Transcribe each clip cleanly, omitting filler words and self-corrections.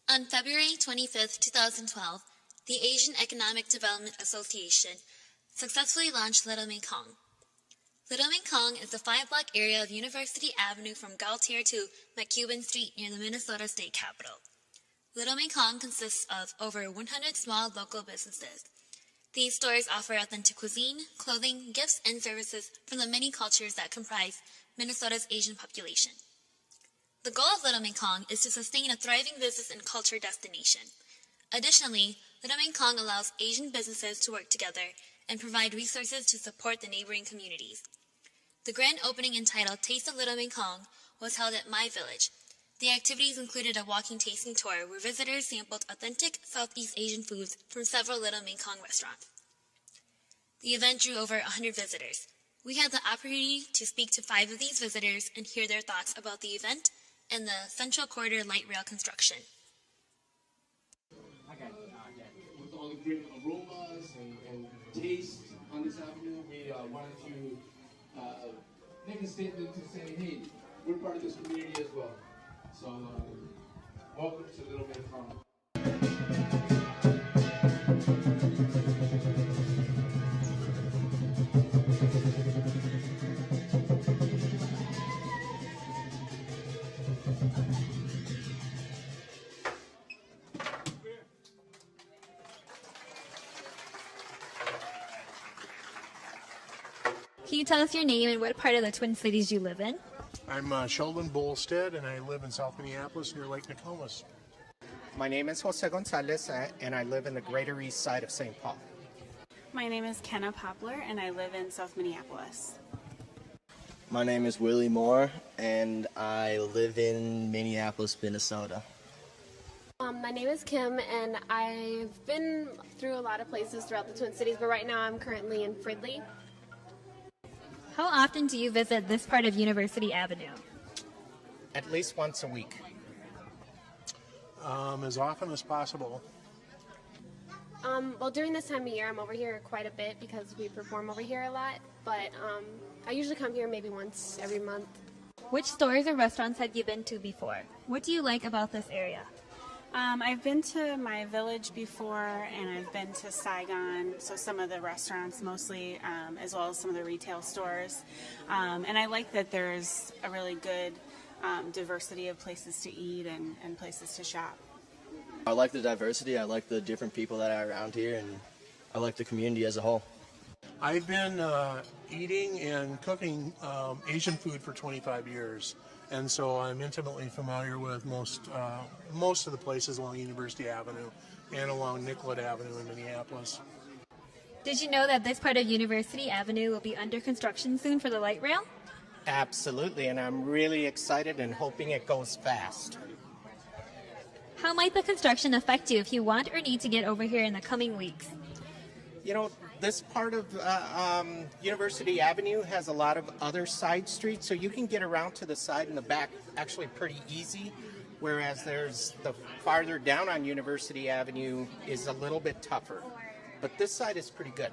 On February 25, 2012, the Asian Economic Development Association successfully launched Little Mekong. Little Mekong is the 5-block area of University Avenue from Gaultier to McCubbin Street near the Minnesota State Capitol. Little Mekong consists of over 100 small local businesses. These stores offer authentic cuisine, clothing, gifts, and services from the many cultures that comprise Minnesota's Asian population. The goal of Little Mekong is to sustain a thriving business and culture destination. Additionally, Little Mekong allows Asian businesses to work together and provide resources to support the neighboring communities. The grand opening entitled Taste of Little Mekong was held at My Village. The activities included a walking tasting tour where visitors sampled authentic Southeast Asian foods from several Little Mekong restaurants. The event drew over 100 visitors. We had the opportunity to speak to 5 of these visitors and hear their thoughts about the event and the Central Corridor light rail construction. With all the great aromas and taste on this avenue, we wanted to make a statement to say, hey, we're part of this community as well. So, welcome to Little Mekong. Can you tell us your name and what part of the Twin Cities you live in? I'm Sheldon Bolstead, and I live in South Minneapolis near Lake Nokomis. My name is Jose Gonzalez, and I live in the greater east side of St. Paul. My name is Kenna Poplar, and I live in South Minneapolis. My name is Willie Moore, and I live in Minneapolis, Minnesota. My name is Kim, and I've been through a lot of places throughout the Twin Cities, but right now I'm currently in Fridley. How often do you visit this part of University Avenue? At least once a week. As often as possible. Well, during this time of year, I'm over here quite a bit because we perform over here a lot, but I usually come here maybe once every month. Which stores or restaurants have you been to before? What do you like about this area? I've been to My Village before, and I've been to Saigon, so some of the restaurants mostly, as well as some of the retail stores. And I like that there's a really good diversity of places to eat and places to shop. I like the diversity, I like the different people that are around here, and I like the community as a whole. I've been eating and cooking Asian food for 25 years, and so I'm intimately familiar with most of the places along University Avenue and along Nicollet Avenue in Minneapolis. Did you know that this part of University Avenue will be under construction soon for the light rail? Absolutely, and I'm really excited and hoping it goes fast. How might the construction affect you if you want or need to get over here in the coming weeks? You know, this part of University Avenue has a lot of other side streets, so you can get around to the side and the back actually pretty easy, whereas there's the farther down on University Avenue is a little bit tougher. But this side is pretty good.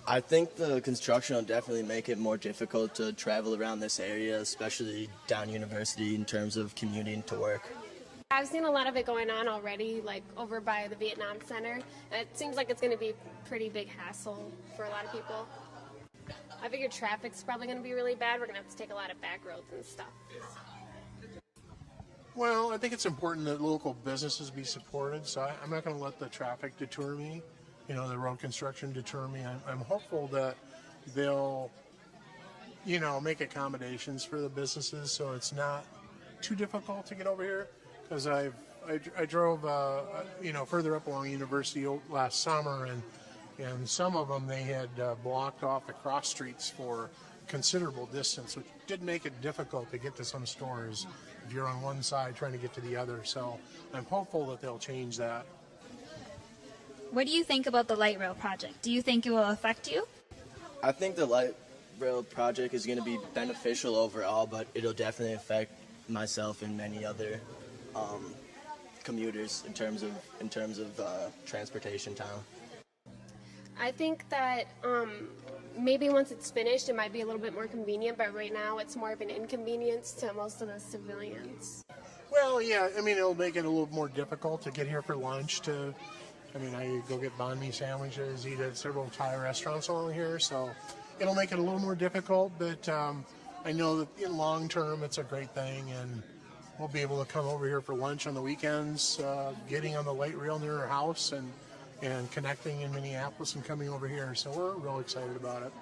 I think the construction will definitely make it more difficult to travel around this area, especially down University in terms of commuting to work. I've seen a lot of it going on already, like over by the Vietnam Center. And it seems like it's going to be a pretty big hassle for a lot of people. I figure traffic's probably going to be really bad. We're going to have to take a lot of back roads and stuff. Well, I think it's important that local businesses be supported, so I'm not going to let the traffic deter me, the road construction deter me. I'm hopeful that they'll, make accommodations for the businesses so it's not too difficult to get over here. Because I drove, further up along University last summer, and some of them they had blocked off the cross streets for considerable distance, which did make it difficult to get to some stores if you're on one side trying to get to the other. So I'm hopeful that they'll change that. What do you think about the light rail project? Do you think it will affect you? I think the light rail project is going to be beneficial overall, but it'll definitely affect myself and many other commuters in terms of transportation time. I think that maybe once it's finished, it might be a little bit more convenient, but right now it's more of an inconvenience to most of the civilians. Well, yeah, I mean, it'll make it a little more difficult to get here for lunch. I go get banh mi sandwiches, eat at several Thai restaurants along here, so it'll make it a little more difficult, but I know that in long term it's a great thing, and we'll be able to come over here for lunch on the weekends, getting on the light rail near our house and connecting in Minneapolis and coming over here, so we're real excited about it.